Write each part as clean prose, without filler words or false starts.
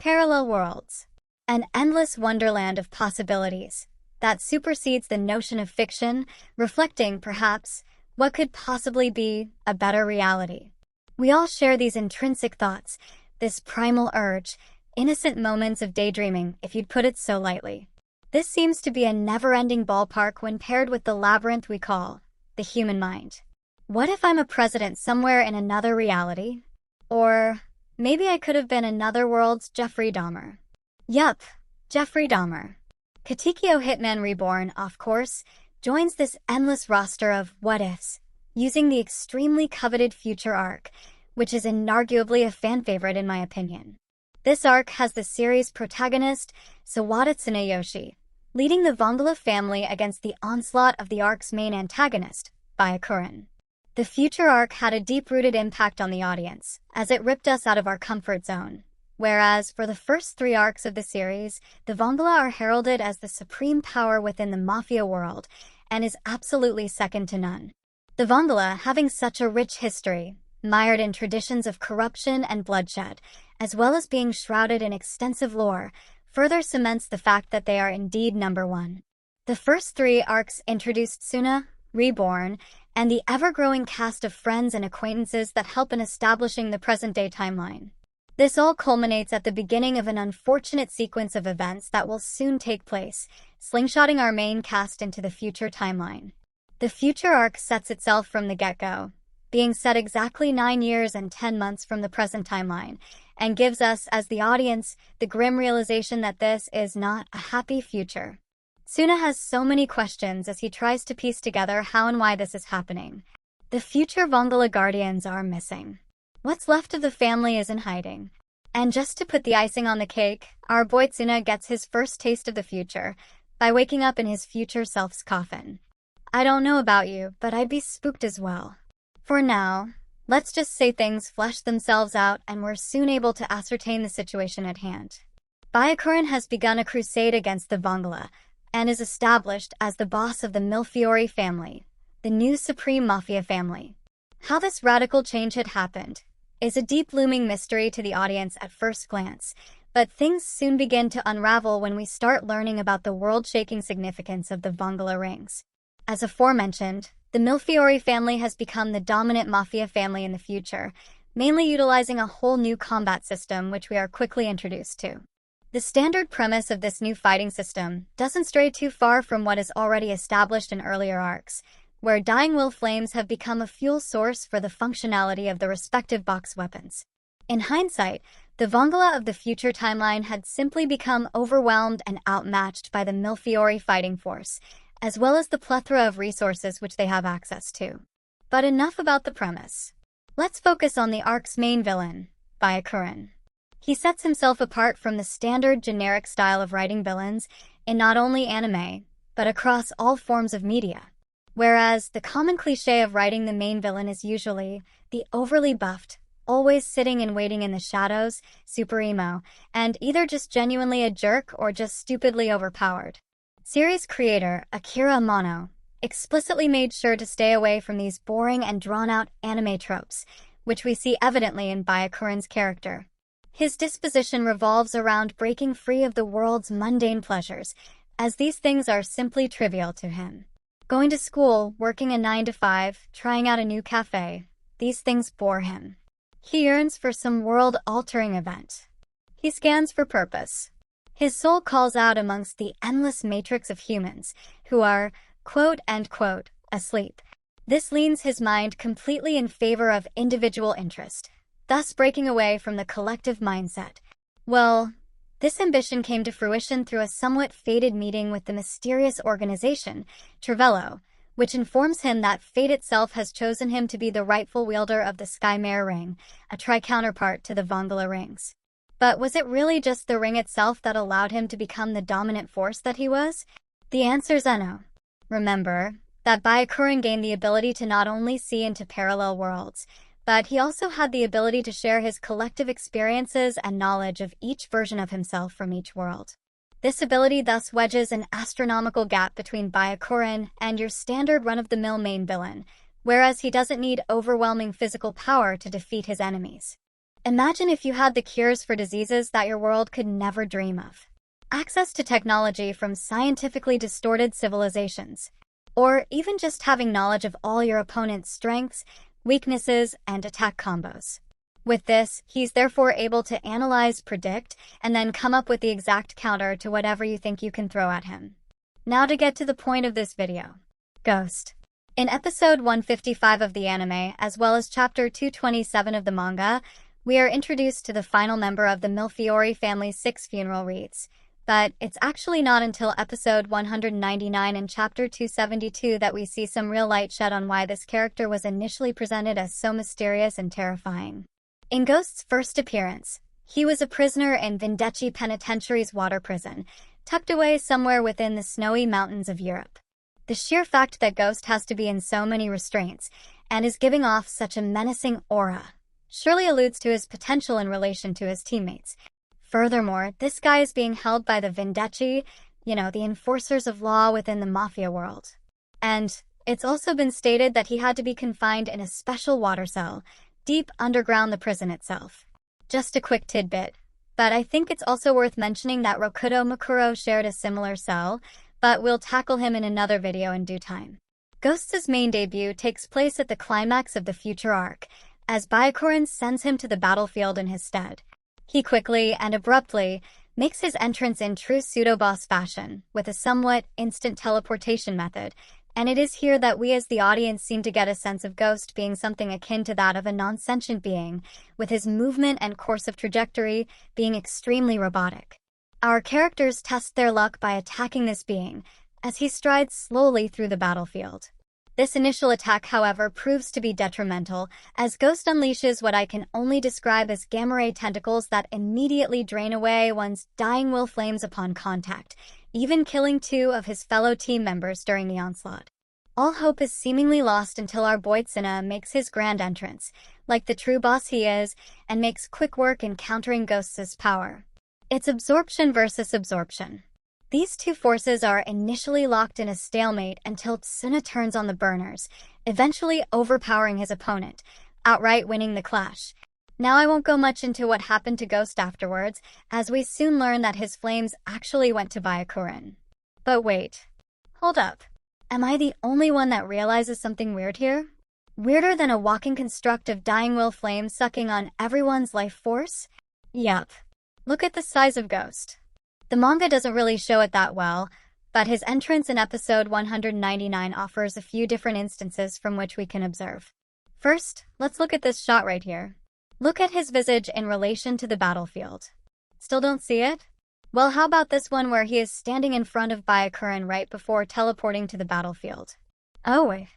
Parallel worlds. An endless wonderland of possibilities that supersedes the notion of fiction, reflecting, perhaps, what could possibly be a better reality. We all share these intrinsic thoughts, this primal urge, innocent moments of daydreaming, if you'd put it so lightly. This seems to be a never-ending ballpark when paired with the labyrinth we call the human mind. What if I'm a president somewhere in another reality? Or maybe I could have been another world's Jeffrey Dahmer. Yup, Jeffrey Dahmer. Katekyo Hitman Reborn, of course, joins this endless roster of what-ifs, using the extremely coveted future arc, which is inarguably a fan favorite in my opinion. This arc has the series protagonist, Sawada Tsuneyoshi, leading the Vongla family against the onslaught of the arc's main antagonist, Byakuran. The future arc had a deep-rooted impact on the audience, as it ripped us out of our comfort zone. Whereas, for the first 3 arcs of the series, the Vongla are heralded as the supreme power within the mafia world, and is absolutely second to none. The Vongla, having such a rich history, mired in traditions of corruption and bloodshed, as well as being shrouded in extensive lore, further cements the fact that they are indeed number one. The first 3 arcs introduced Suna, Reborn, and the ever-growing cast of friends and acquaintances that help in establishing the present-day timeline. This all culminates at the beginning of an unfortunate sequence of events that will soon take place, slingshotting our main cast into the future timeline. The future arc sets itself from the get-go, being set exactly 9 years and 10 months from the present timeline, and gives us, as the audience, the grim realization that this is not a happy future. Suna has so many questions as he tries to piece together how and why this is happening. The future Vongla guardians are missing. What's left of the family is in hiding. And just to put the icing on the cake, our boy Suna gets his first taste of the future by waking up in his future self's coffin. I don't know about you, but I'd be spooked as well. For now, let's just say things flesh themselves out and we're soon able to ascertain the situation at hand. Byakuran has begun a crusade against the Vongla and is established as the boss of the Millefiori family, the new supreme mafia family. How this radical change had happened is a deep looming mystery to the audience at first glance, but things soon begin to unravel when we start learning about the world-shaking significance of the Vongla rings. As aforementioned, the Millefiori family has become the dominant mafia family in the future, mainly utilizing a whole new combat system which we are quickly introduced to. The standard premise of this new fighting system doesn't stray too far from what is already established in earlier arcs, where dying will flames have become a fuel source for the functionality of the respective box weapons. In hindsight, the Vongla of the future timeline had simply become overwhelmed and outmatched by the Millefiori fighting force, as well as the plethora of resources which they have access to. But enough about the premise. Let's focus on the arc's main villain, Byakuran. He sets himself apart from the standard generic style of writing villains in not only anime, but across all forms of media. Whereas the common cliché of writing the main villain is usually the overly buffed, always sitting and waiting in the shadows, super emo, and either just genuinely a jerk or just stupidly overpowered. Series creator Akira Amano explicitly made sure to stay away from these boring and drawn-out anime tropes, which we see evidently in Byakuran's character. His disposition revolves around breaking free of the world's mundane pleasures, as these things are simply trivial to him. Going to school, working a 9-to-5, trying out a new cafe, these things bore him. He yearns for some world-altering event. He scans for purpose. His soul calls out amongst the endless matrix of humans who are, quote-unquote, asleep. This leans his mind completely in favor of individual interest, thus breaking away from the collective mindset. Well, this ambition came to fruition through a somewhat fated meeting with the mysterious organization, Travello, which informs him that fate itself has chosen him to be the rightful wielder of the Skymare ring, a tri-counterpart to the Vongla rings. But was it really just the ring itself that allowed him to become the dominant force that he was? The answer's no. Remember that Byakuran gained the ability to not only see into parallel worlds, but he also had the ability to share his collective experiences and knowledge of each version of himself from each world. This ability thus wedges an astronomical gap between Byakuran and your standard run-of-the-mill main villain, whereas he doesn't need overwhelming physical power to defeat his enemies. Imagine if you had the cures for diseases that your world could never dream of. Access to technology from scientifically distorted civilizations. Or even just having knowledge of all your opponent's strengths, weaknesses, and attack combos. With this, he's therefore able to analyze, predict, and then come up with the exact counter to whatever you think you can throw at him. Now to get to the point of this video. Ghost. In episode 155 of the anime, as well as chapter 227 of the manga, we are introduced to the final member of the Millefiori family's 6 funeral wreaths. But it's actually not until episode 199 and chapter 272 that we see some real light shed on why this character was initially presented as so mysterious and terrifying. In Ghost's first appearance, he was a prisoner in Vindechi Penitentiary's water prison, tucked away somewhere within the snowy mountains of Europe. The sheer fact that Ghost has to be in so many restraints and is giving off such a menacing aura surely alludes to his potential in relation to his teammates. Furthermore, this guy is being held by the Vindechi, the enforcers of law within the mafia world. And it's also been stated that he had to be confined in a special water cell, deep underground the prison itself. Just a quick tidbit, but I think it's also worth mentioning that Rokudo Makuro shared a similar cell, but we'll tackle him in another video in due time. Ghost's main debut takes place at the climax of the future arc, as Byakuran sends him to the battlefield in his stead. He quickly and abruptly makes his entrance in true pseudo-boss fashion, with a somewhat instant teleportation method, and it is here that we as the audience seem to get a sense of Ghost being something akin to that of a non-sentient being, with his movement and course of trajectory being extremely robotic. Our characters test their luck by attacking this being, as he strides slowly through the battlefield. This initial attack, however, proves to be detrimental, as Ghost unleashes what I can only describe as gamma ray tentacles that immediately drain away one's dying will flames upon contact, even killing 2 of his fellow team members during the onslaught. All hope is seemingly lost until our boy Tsuna makes his grand entrance, like the true boss he is, and makes quick work in countering Ghost's power. It's absorption versus absorption. These 2 forces are initially locked in a stalemate until Tsuna turns on the burners, eventually overpowering his opponent, outright winning the clash. Now I won't go much into what happened to Ghost afterwards, as we soon learn that his flames actually went to Byakuran. But wait, hold up. Am I the only one that realizes something weird here? Weirder than a walking construct of dying will flames sucking on everyone's life force? Yup. Look at the size of Ghost. The manga doesn't really show it that well, but his entrance in episode 199 offers a few different instances from which we can observe. First, let's look at this shot right here. Look at his visage in relation to the battlefield. Still don't see it? Well, how about this one where he is standing in front of Byakuran right before teleporting to the battlefield? Oh, wait.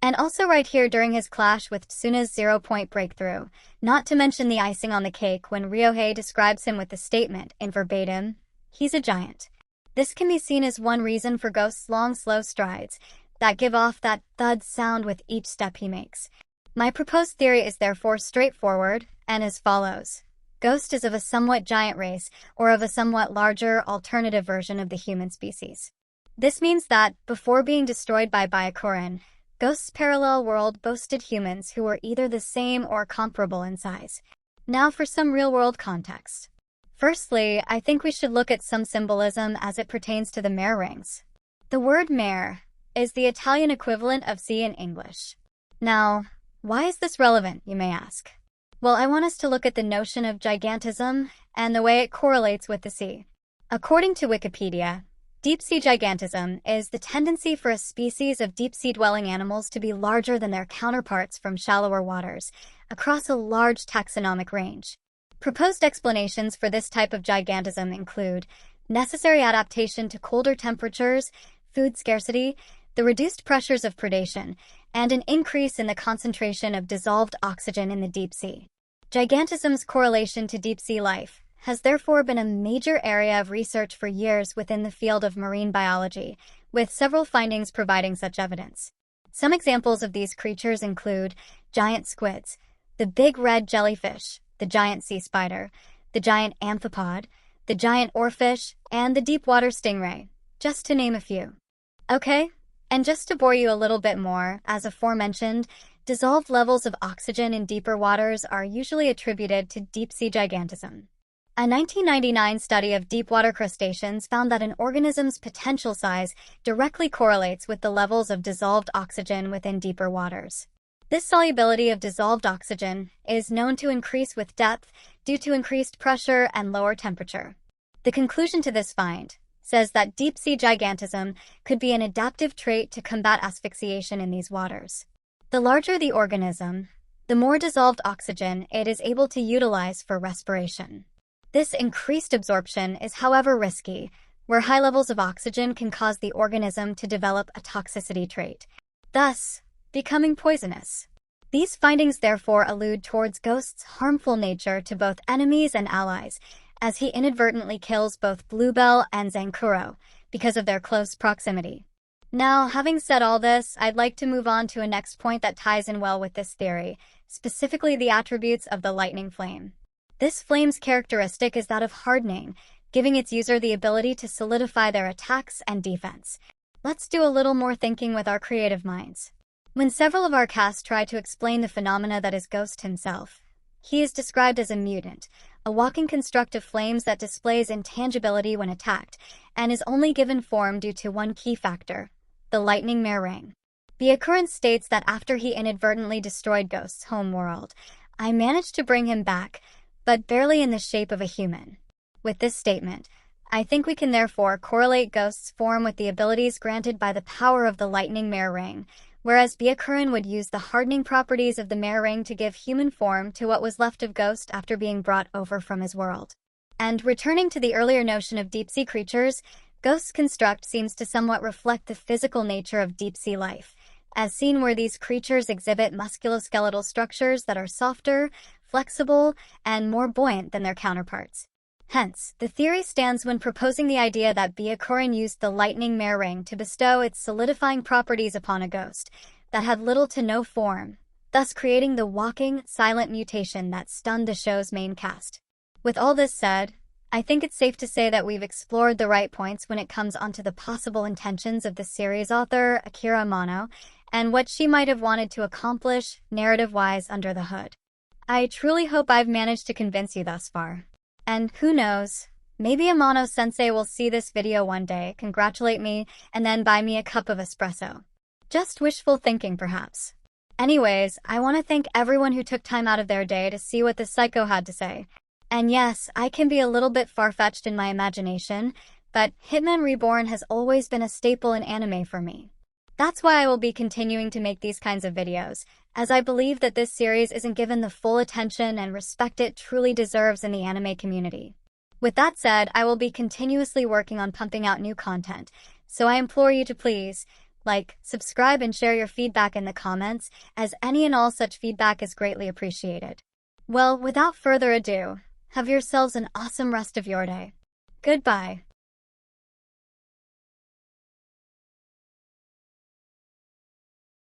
And also right here during his clash with Tsuna's 0-point breakthrough, not to mention the icing on the cake when Ryohei describes him with the statement, in verbatim, "He's a giant." This can be seen as one reason for Ghost's long, slow strides that give off that thud sound with each step he makes. My proposed theory is therefore straightforward and as follows. Ghost is of a somewhat giant race or of a somewhat larger alternative version of the human species. This means that, before being destroyed by Byakuran, Ghost's parallel world boasted humans who were either the same or comparable in size. Now for some real-world context. Firstly, I think we should look at some symbolism as it pertains to the mare rings. The word mare is the Italian equivalent of sea in English. Now, why is this relevant, you may ask? Well, I want us to look at the notion of gigantism and the way it correlates with the sea. According to Wikipedia, deep-sea gigantism is the tendency for a species of deep-sea dwelling animals to be larger than their counterparts from shallower waters, across a large taxonomic range. Proposed explanations for this type of gigantism include necessary adaptation to colder temperatures, food scarcity, the reduced pressures of predation, and an increase in the concentration of dissolved oxygen in the deep sea. Gigantism's correlation to deep-sea life has therefore been a major area of research for years within the field of marine biology, with several findings providing such evidence. Some examples of these creatures include giant squids, the big red jellyfish, the giant sea spider, the giant amphipod, the giant oarfish, and the deep-water stingray, just to name a few. Okay, and just to bore you a little bit more, as aforementioned, Dissolved levels of oxygen in deeper waters are usually attributed to deep-sea gigantism. A 1999 study of deep-water crustaceans found that an organism's potential size directly correlates with the levels of dissolved oxygen within deeper waters. This solubility of dissolved oxygen is known to increase with depth due to increased pressure and lower temperature. The conclusion to this find says that deep-sea gigantism could be an adaptive trait to combat asphyxiation in these waters. The larger the organism, the more dissolved oxygen it is able to utilize for respiration. This increased absorption is, however, risky, where high levels of oxygen can cause the organism to develop a toxicity trait, thus becoming poisonous. These findings therefore allude towards Ghost's harmful nature to both enemies and allies, as he inadvertently kills both Bluebell and Zankuro because of their close proximity. Now, having said all this, I'd like to move on to a next point that ties in well with this theory, specifically the attributes of the lightning flame. This flame's characteristic is that of hardening, giving its user the ability to solidify their attacks and defense. Let's do a little more thinking with our creative minds. When several of our cast try to explain the phenomena that is Ghost himself, he is described as a mutant, a walking construct of flames that displays intangibility when attacked, and is only given form due to one key factor: the lightning mare ring. Byakuran states that after he inadvertently destroyed Ghost's home world, I managed to bring him back, but barely in the shape of a human. With this statement, I think we can therefore correlate Ghost's form with the abilities granted by the power of the lightning mare ring, whereas Byakuran would use the hardening properties of the mare ring to give human form to what was left of Ghost after being brought over from his world. And returning to the earlier notion of deep-sea creatures, Ghost's construct seems to somewhat reflect the physical nature of deep-sea life, as seen where these creatures exhibit musculoskeletal structures that are softer, flexible, and more buoyant than their counterparts. Hence, the theory stands when proposing the idea that Byakuran used the lightning mare ring to bestow its solidifying properties upon a ghost that had little to no form, thus creating the walking, silent mutation that stunned the show's main cast. With all this said, I think it's safe to say that we've explored the right points when it comes onto the possible intentions of the series author, Akira Amano, and what she might have wanted to accomplish, narrative-wise, under the hood. I truly hope I've managed to convince you thus far. And who knows, maybe Amano-sensei will see this video one day, congratulate me, and then buy me a cup of espresso. Just wishful thinking, perhaps. Anyways, I want to thank everyone who took time out of their day to see what this psycho had to say. And yes, I can be a little bit far-fetched in my imagination, but Hitman Reborn has always been a staple in anime for me. That's why I will be continuing to make these kinds of videos, as I believe that this series isn't given the full attention and respect it truly deserves in the anime community. With that said, I will be continuously working on pumping out new content, so I implore you to please like, subscribe, and share your feedback in the comments, as any and all such feedback is greatly appreciated. Well, without further ado, have yourselves an awesome rest of your day. Goodbye.